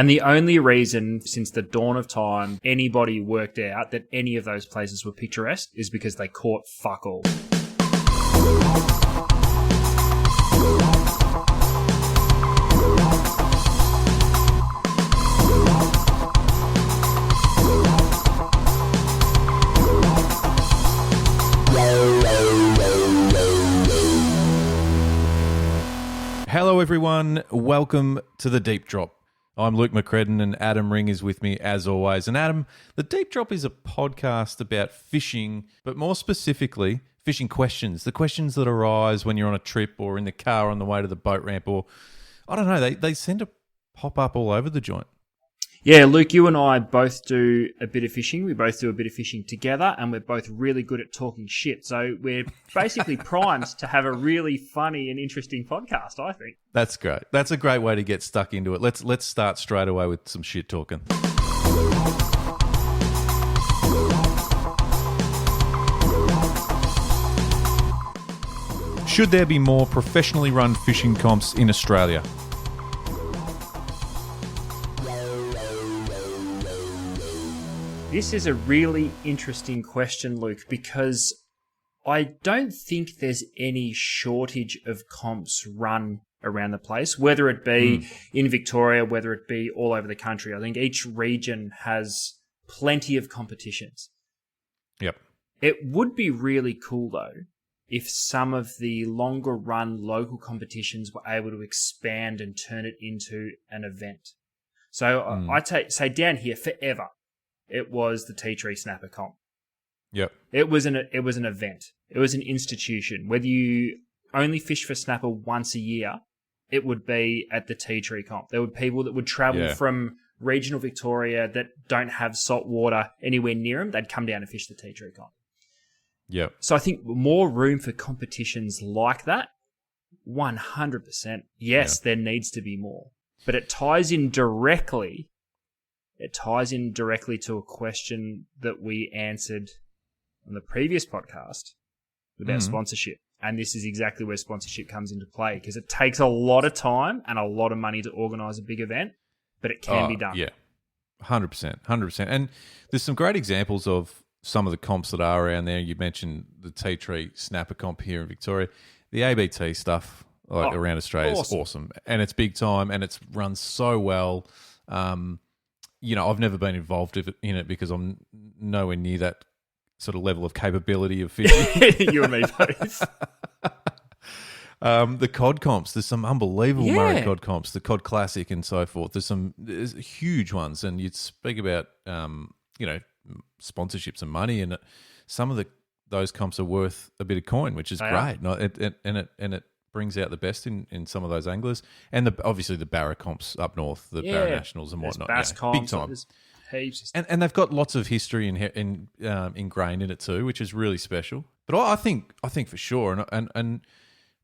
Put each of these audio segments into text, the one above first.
And the only reason since the dawn of time anybody worked out that any of those places were picturesque is because they caught fuck all. Hello everyone, welcome to The Deep Drop. I'm Luke McCredden and Adam Ring is with me as always. And Adam, The Deep Drop is a podcast about fishing, but more specifically, fishing questions. The questions that arise when you're on a trip or in the car on the way to the boat ramp, or I don't know, they seem to pop up all over the joint. Yeah, Luke, you and I both do a bit of fishing. We both do a bit of fishing together, and we're both really good at talking shit. So we're basically primed to have a really funny and interesting podcast, I think. That's great. That's a great way to get stuck into it. Let's start straight away with some shit talking. Should there be more professionally run fishing comps in Australia? This is a really interesting question, Luke, because I don't think there's any shortage of comps run around the place, whether it be in Victoria, whether it be all over the country. I think each region has plenty of competitions. Yep. It would be really cool, though, if some of the longer run local competitions were able to expand and turn it into an event. So I'd say down here forever, it was the Tea Tree Snapper Comp. Yep. It was an event. It was an institution. Whether you only fish for snapper once a year, it would be at the Tea Tree Comp. There would be people that would travel from regional Victoria that don't have salt water anywhere near them. They'd come down and fish the Tea Tree Comp. Yep. So I think more room for competitions like that, 100%. Yes, there needs to be more. But it ties in directly to a question that we answered on the previous podcast about sponsorship. And this is exactly where sponsorship comes into play, because it takes a lot of time and a lot of money to organise a big event, but it can be done. Yeah, 100%. And there's some great examples of some of the comps that are around there. You mentioned the Tea Tree Snapper Comp here in Victoria. The ABT stuff around Australia is awesome. And it's big time and it's run so well. I've never been involved in it because I'm nowhere near that sort of level of capability of fishing. You and me both. The cod comps, there's some unbelievable Murray cod comps, the Cod Classic and so forth. There's huge ones, and you'd speak about sponsorships and money, and some of those comps are worth a bit of coin, which is great. No, it brings out the best in some of those anglers, and obviously the Barra comps up north, the Barra Nationals and whatnot. Bass comps, big time. Heaps. And they've got lots of history ingrained in it too, which is really special. But I think for sure, and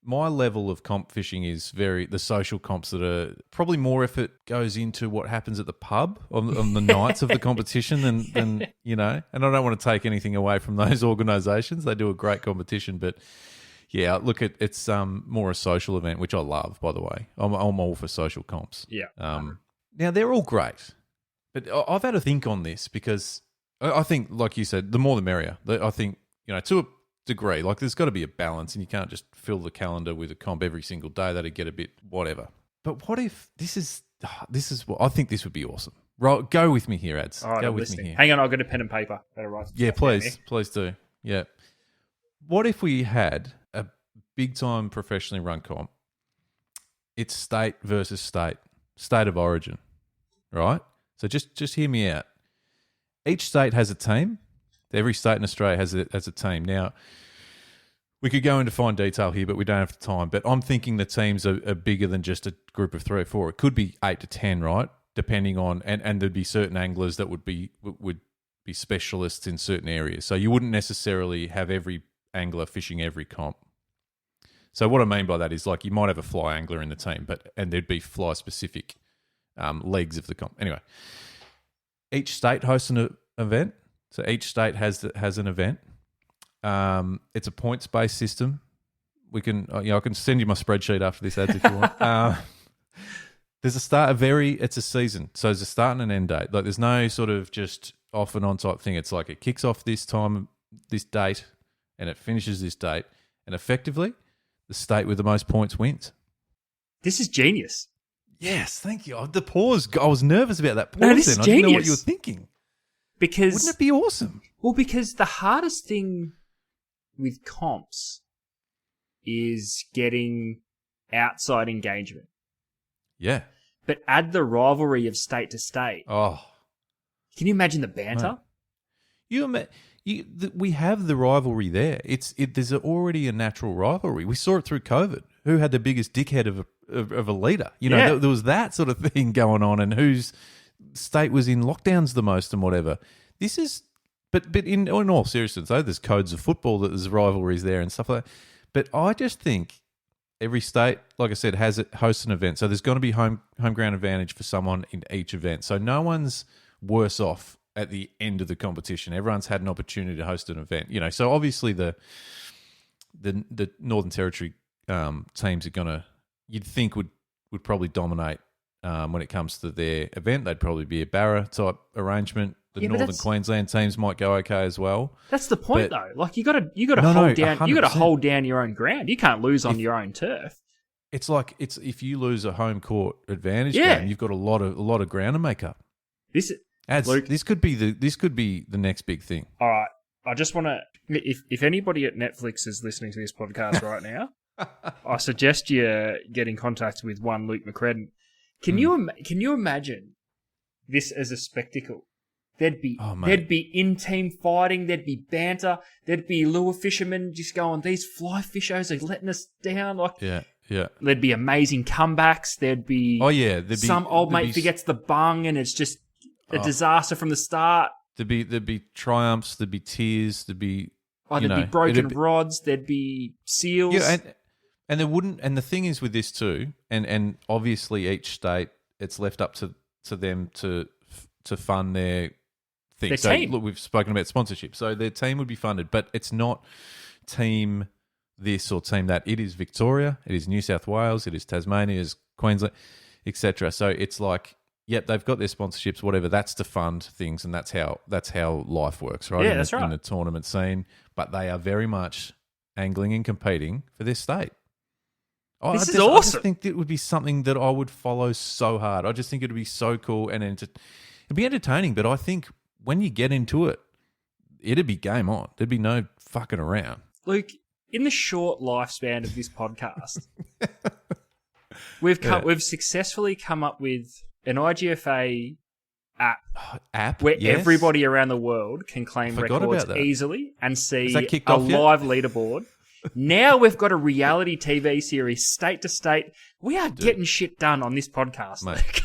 my level of comp fishing is the social comps that are probably more effort goes into what happens at the pub on the nights of the competition than and I don't want to take anything away from those organisations. They do a great competition, but yeah, look, it's more a social event, which I love, by the way. I'm all for social comps. Yeah. Now, they're all great, but I've had to think on this because I think, like you said, the more the merrier. I think, to a degree, like there's got to be a balance and you can't just fill the calendar with a comp every single day. That'd get a bit whatever. But what if this is what I think this would be awesome. Right, go with me here, Ads. All right, go with me here. Hang on, I've got a pen and paper. Better write. Yeah, please do. Yeah. What if we had a big-time professionally run comp? It's state versus state of origin, right? So just hear me out. Each state has a team. Every state in Australia has a team. Now, we could go into fine detail here, but we don't have the time. But I'm thinking the teams are bigger than just a group of 3 or 4. It could be 8 to 10, right? Depending on, and there'd be certain anglers that would be specialists in certain areas. So you wouldn't necessarily have every angler fishing every comp. So what I mean by that is, like, you might have a fly angler in the team, and there'd be fly specific legs of the comp. Anyway, each state hosts an event. So each state has an event. It's a points-based system. We can, I can send you my spreadsheet after this, Ads, if you want. There's it's a season. So there's a start and an end date. Like there's no sort of just off and on type thing. It's like it kicks off this time, this date, and it finishes this date. And effectively, the state with the most points wins. This is genius. Yes, thank you. The pause. I was nervous about that pause. No, this is I didn't know what genius. you were thinking. Because wouldn't it be awesome? Well, because the hardest thing with comps is getting outside engagement. Yeah. But add the rivalry of state to state. Oh, can you imagine the banter? Mate. We have the rivalry there. There's already a natural rivalry. We saw it through COVID. Who had the biggest dickhead of a leader? You know, Yeah. there was that sort of thing going on, and whose state was in lockdowns the most and whatever. This is, but in all seriousness, though, there's codes of football that there's rivalries there and stuff like that. But I just think every state, like I said, hosts an event, so there's going to be home ground advantage for someone in each event. So no one's worse off at the end of the competition. Everyone's had an opportunity to host an event, you know. So obviously the Northern Territory teams are gonna, you'd think would probably dominate when it comes to their event. They'd probably be a Barra type arrangement. The Northern Queensland teams might go okay as well. That's the point, though. Like you got to No, hold down. 100%. You got to hold down your own ground. You can't lose on your own turf. It's like if you lose a home court advantage Yeah. game, you've got a lot of ground to make up. Luke, This could be the next big thing. all right. I just want to. If anybody at Netflix is listening to this podcast right now, I suggest you get in contact with one Luke McCredden. Can you imagine this as a spectacle? There'd be in-team fighting. There'd be banter. There'd be lure fishermen just going, "These fly fishers are letting us down." Like, Yeah. there'd be amazing comebacks. There'd be some old mate forgets the bung, and it's just a disaster from the start. There'd be triumphs. There'd be tears. There'd be be broken rods. There'd be seals. Yeah, and there wouldn't. And the thing is with this too, and obviously each state, it's left up to them to fund their thing. Their so team. Look, we've spoken about sponsorship, so their team would be funded, but it's not team this or team that. It is Victoria, it is New South Wales, it is Tasmania, it is Queensland, etc. So it's like, yep, they've got their sponsorships, whatever. That's to fund things, and that's how life works, right? Yeah, that's right. In the tournament scene, but they are very much angling and competing for their state. This is I awesome. just think it would be something that I would follow so hard. I just think it would be so cool and it'd be entertaining. But I think when you get into it, it'd be game on. There'd be no fucking around. Luke, in the short lifespan of this podcast, we've successfully come up with an IGFA app where yes. everybody around the world can claim Forgot records about that. easily and see that kicked a off yet? live leaderboard. Now we've got a reality TV series, state to state. We are getting shit done on this podcast, Mate. Luke.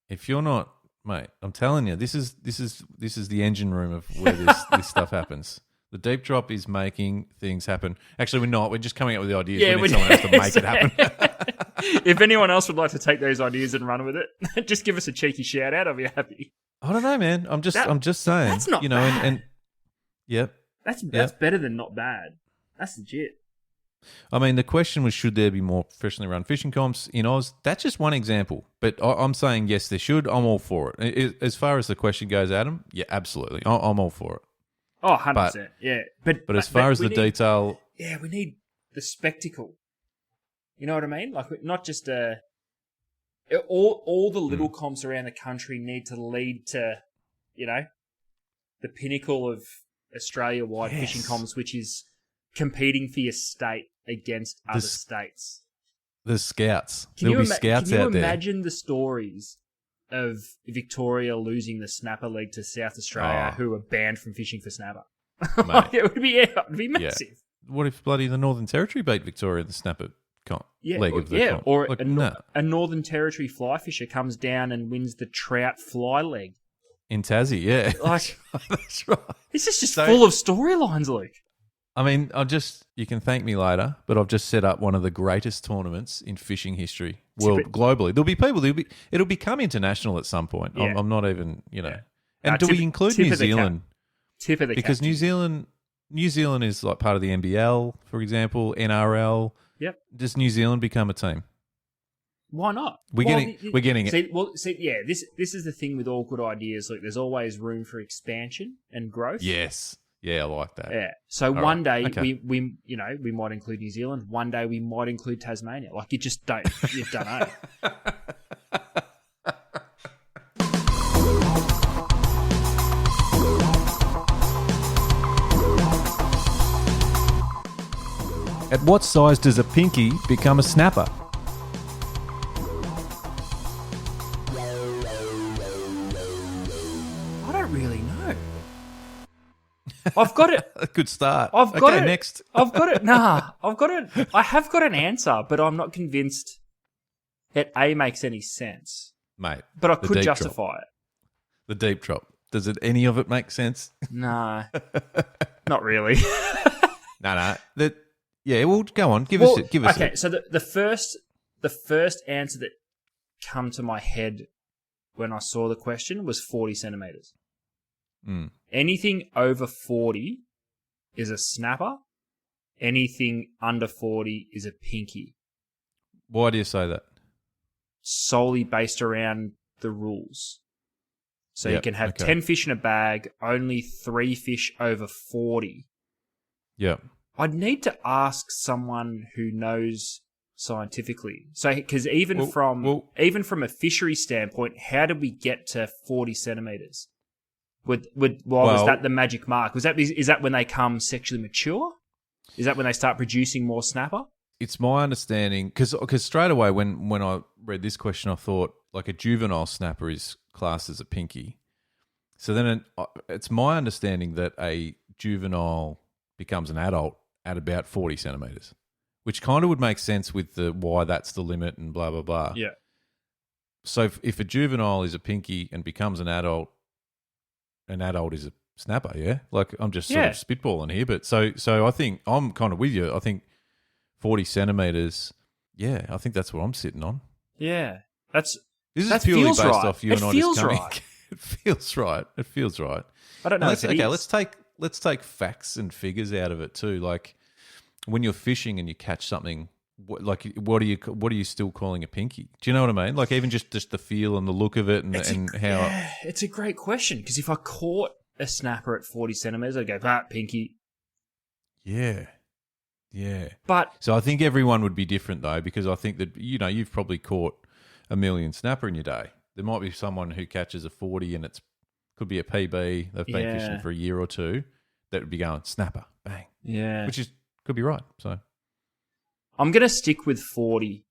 If you're not, mate, I'm telling you, this is the engine room of where this stuff happens. The Deep Drop is making things happen. Actually, we're not. We're just coming up with the ideas. Yeah, we need someone else to make it happen. If anyone else would like to take those ideas and run with it, just give us a cheeky shout out. I'll be happy. I don't know, man. I'm just saying. That's not bad. and yep. That's better than not bad. That's legit. I mean, the question was, should there be more professionally run fishing comps in Oz? That's just one example. But I'm saying, yes, there should. I'm all for it. As far as the question goes, Adam, yeah, absolutely. I'm all for it. Oh, 100%. Yeah. But as far as the detail... Yeah, we need the spectacle. You know what I mean? Like, not just all the little comps around the country need to lead to, the pinnacle of Australia-wide fishing comps, which is competing for your state against other states. The scouts. There'll be scouts out there. Can you imagine the stories of Victoria losing the Snapper League to South Australia, who are banned from fishing for snapper? It would be massive. Yeah. What if bloody the Northern Territory beat Victoria in the Snapper League of the comp? Or a Northern Territory fly fisher comes down and wins the trout fly leg. In Tassie, yeah. Like, that's right. This is just full of storylines, Luke. I mean, you can thank me later, but I've just set up one of the greatest tournaments in fishing history, globally. There'll be people. It'll become international at some point. Yeah. I'm not even, And do we include New Zealand? Tip of the because cap. New Zealand is like part of the NBL, for example, NRL. Yep. Does New Zealand become a team? Why not? We're getting it. See, this is the thing with all good ideas. Like, there's always room for expansion and growth. Yes. Yeah, I like that. Yeah. So All one right. day Okay. we might include New Zealand. One day we might include Tasmania. Like, you just don't know. At what size does a pinky become a snapper? I don't really know. I've got it. Good start. I've got it. Next. I've got it. Nah, I've got it. I have got an answer, but I'm not convinced it A makes any sense. Mate. But I the could deep justify it. The deep drop. Does it any of it make sense? No, not really. No. Yeah, well, go on. Give us it. Okay, so the first answer that come to my head when I saw the question was 40 centimeters. Mm. Anything over 40 is a snapper. Anything under 40 is a pinky. Why do you say that? Solely based around the rules. So you Yep, can have okay. 10 fish in a bag, only 3 fish over 40. Yeah. I'd need to ask someone who knows scientifically. So, because even from a fishery standpoint, how did we get to 40 centimeters? Was that the magic mark? Is that when they come sexually mature? Is that when they start producing more snapper? It's my understanding, because straight away when I read this question, I thought like a juvenile snapper is classed as a pinky. So then it's my understanding that a juvenile becomes an adult at about 40 centimeters, which kind of would make sense with the why that's the limit and blah, blah, blah. Yeah. So if a juvenile is a pinky and becomes an adult is a snapper, yeah? Like I'm just sort of spitballing here, but so I think I'm kind of with you. I think 40 centimeters, yeah, I think that's what I'm sitting on. Yeah. This is purely based off you and I just coming. Right. It feels right. It feels right. I don't know. Let's take facts and figures out of it too. Like when you're fishing and you catch something, what are you still calling a pinky? Do you know what I mean? Like even just the feel and the look of it and how. It's a great question, because if I caught a snapper at 40 centimeters, I'd go, pinky. Yeah. But So I think everyone would be different though, because I think that you've probably caught a million snapper in your day. There might be someone who catches a 40 and could be a PB. They've been fishing for a year or two. That would be going snapper, bang. yeah, Which could be right. So I'm going to stick with 40.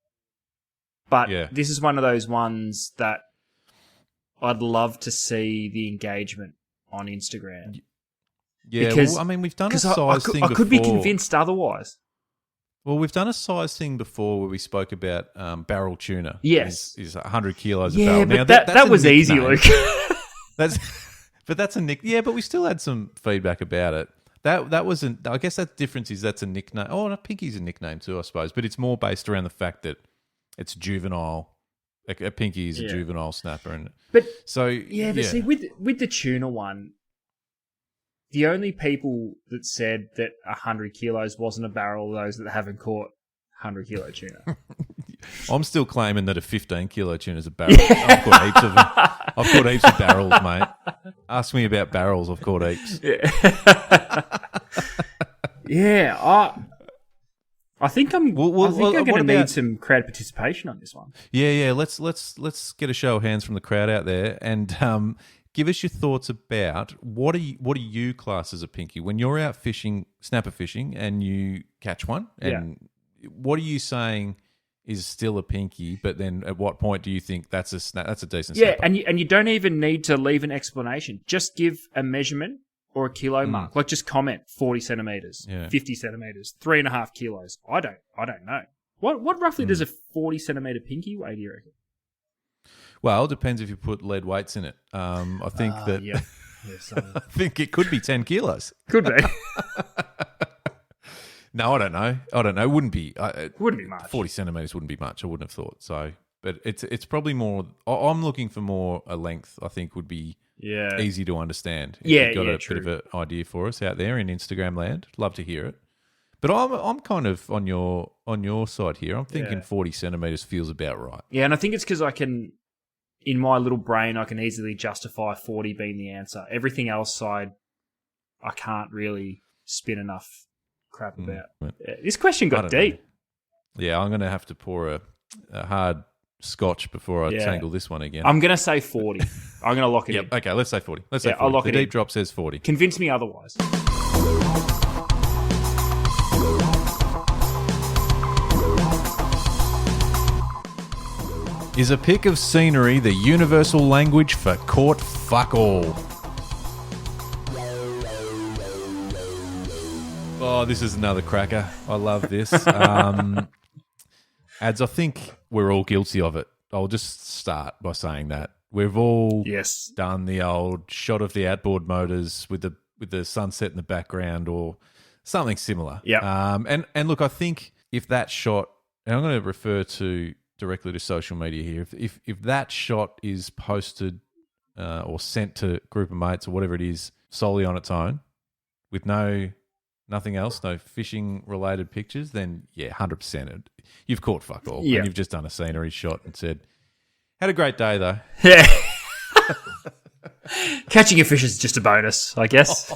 But Yeah. this is one of those ones that I'd love to see the engagement on Instagram. yeah, Because- well, I mean, we've done a Because size thing I before. could be convinced otherwise. Well, we've done a size thing before where we spoke about barrel tuna. Yes. is 100 kilos Yeah, a barrel. but Now, that a was easy, nickname. Luke. That's a nick. Yeah, but we still had some feedback about it. That wasn't. I guess that difference is that's a nickname. Oh, and a pinky's a nickname too, I suppose. But it's more based around the fact that it's juvenile. A pinky is a juvenile snapper, and But so see, with the tuna one, the only people that said that 100 kilos wasn't a barrel are those that haven't caught 100 kilo tuna. I'm still claiming that a 15 kilo tuna is a barrel. I've caught heaps of them. I've caught heaps of barrels, mate. Ask me about barrels. I've caught heaps. Yeah, I think I'm. Well, I think I'm what going to about- need some crowd participation on this one. Yeah. Let's get a show of hands from the crowd out there and give us your thoughts about what do you class as a pinky when you're out fishing, snapper fishing, and you catch one. And what are you saying is still a pinky? But then at what point do you think that's a decent Yeah, snapper? and you don't even need to leave an explanation. Just give a measurement or a kilo mark. Like just comment 40 centimeters, 50 centimeters, 3.5 kilos. I don't know. What roughly does a 40 centimeter pinky weigh? Do you reckon? Well, it depends if you put lead weights in it. I think that I think it could be 10 kilos. Could be. No, I don't know. It wouldn't be. Wouldn't be much. 40 centimeters wouldn't be much. I wouldn't have thought so. But it's probably more. I'm looking for more a length. I think would be easy to understand. If you've got a true. bit of an idea for us out there in Instagram land. Love to hear it. But I'm kind of on your side here. I'm thinking Yeah. 40 centimeters feels about right. Yeah, and I think it's because I can, in my little brain, I can easily justify 40 being the answer. Everything else I can't really spin enough crap about. Yeah, this question I got don't deep. know. Yeah, I'm going to have to pour a hard scotch before I Yeah. tangle this one again. I'm going to say 40. I'm going to lock it Yep. in. Okay, let's say 40. Let's say Yeah, 40. I'll lock the it deep in. drop says 40. Convince me otherwise. Is a pic of scenery the universal language for court fuck all? Oh, this is another cracker. I love this. Ads, I think we're all guilty of it. I'll just start by saying that. We've all Yes. done the old shot of the outboard motors with the sunset in the background or something similar. Yeah. And look, I think if that shot, and I'm going to refer directly to social media here. If that shot is posted or sent to a group of mates or whatever it is solely on its own, with nothing else, no fishing related pictures, then yeah, 100%. You've caught fuck all, Yeah. and you've just done a scenery shot and said, "Had a great day though." Yeah. Catching a fish is just a bonus, I guess.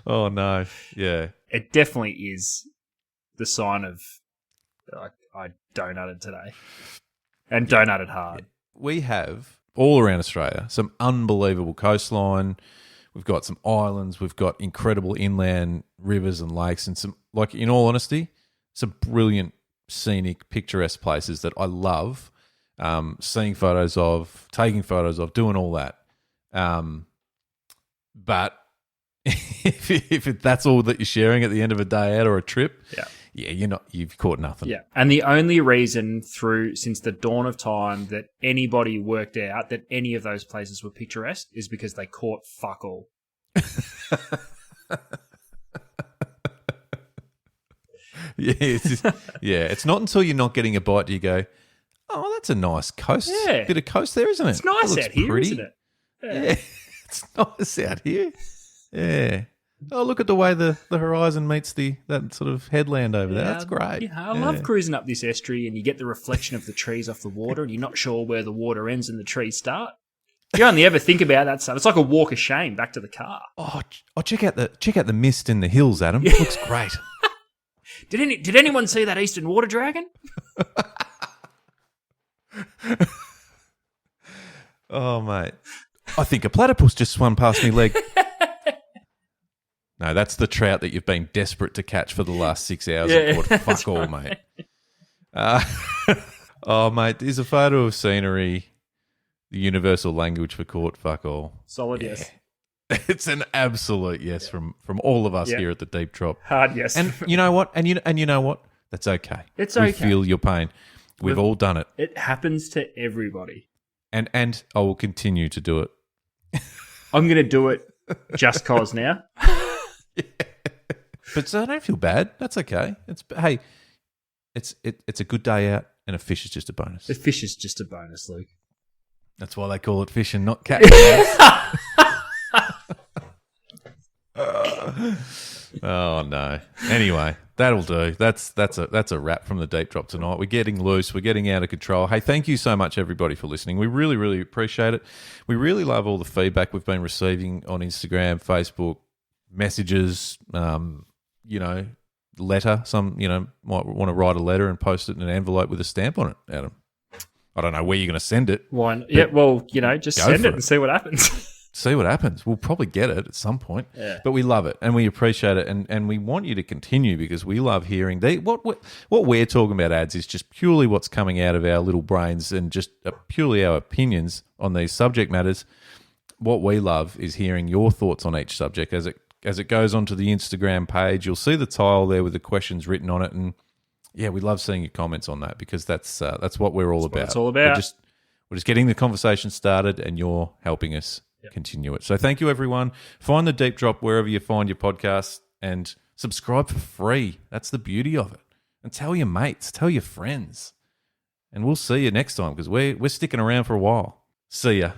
Oh no, yeah, It definitely is the sign of I donutted today. And donutted hard. we have all around Australia some unbelievable coastline. We've got some islands. We've got incredible inland rivers and lakes, and some, like, in all honesty, some brilliant scenic, picturesque places that I love seeing photos of, taking photos of, doing all that. But if that's all that you're sharing at the end of a day out or a trip, yeah, you've caught nothing. Yeah. And the only reason since the dawn of time that anybody worked out that any of those places were picturesque is because they caught fuck all. Yeah, it's not until you're not getting a bite do you go, oh, that's a nice coast. Yeah. Bit of coast there, isn't it? It's nice That looks out here, pretty. isn't it? Yeah, it's nice out here. Yeah. Oh, look at the way the horizon meets that sort of headland over there. That's great. Yeah, I love cruising up this estuary and you get the reflection of the trees off the water and you're not sure where the water ends and the trees start. You only ever think about that stuff. It's like a walk of shame back to the car. Oh, check out the mist in the hills, Adam. It looks great. Did anyone see that eastern water dragon? Oh, mate. I think a platypus just swam past me leg. No, that's the trout that you've been desperate to catch for the last 6 hours and caught fuck all, mate. Oh, mate, is a photo of scenery the universal language for caught fuck all? Solid yes. It's an absolute yes from all of us here at the Deep Drop. Hard yes. And you know what? And you know what? That's okay. It's We okay. feel your pain. We've all done it. It happens to everybody. And I will continue to do it. I'm going to do it just cause now. But I don't feel bad. That's okay. It's a good day out, and a fish is just a bonus. The fish is just a bonus, Luke. That's why they call it fishing, not catching. Oh no. Anyway, that'll do. That's a wrap from the Deep Drop tonight. We're getting loose. We're getting out of control. Hey, thank you so much, everybody, for listening. We really, really appreciate it. We really love all the feedback we've been receiving on Instagram, Facebook, messages. Letter. Some might want to write a letter and post it in an envelope with a stamp on it. Adam, I don't know where you're going to send it. Why? Yeah. Well, just Go send for it and see what happens. See what happens. We'll probably get it at some point. Yeah. But we love it and we appreciate it, and we want you to continue because we love hearing what we're talking about. Ads is just purely what's coming out of our little brains and just purely our opinions on these subject matters. What we love is hearing your thoughts on each subject as it goes onto the Instagram page. You'll see the tile there with the questions written on it, and yeah, we love seeing your comments on that because that's what we're all about. It's all about. We're just getting the conversation started, and you're helping us continue it. So thank you, everyone. Find the Deep Drop wherever you find your podcasts and subscribe for free. That's the beauty of it. And tell your mates, tell your friends, and we'll see you next time because we're sticking around for a while. See ya.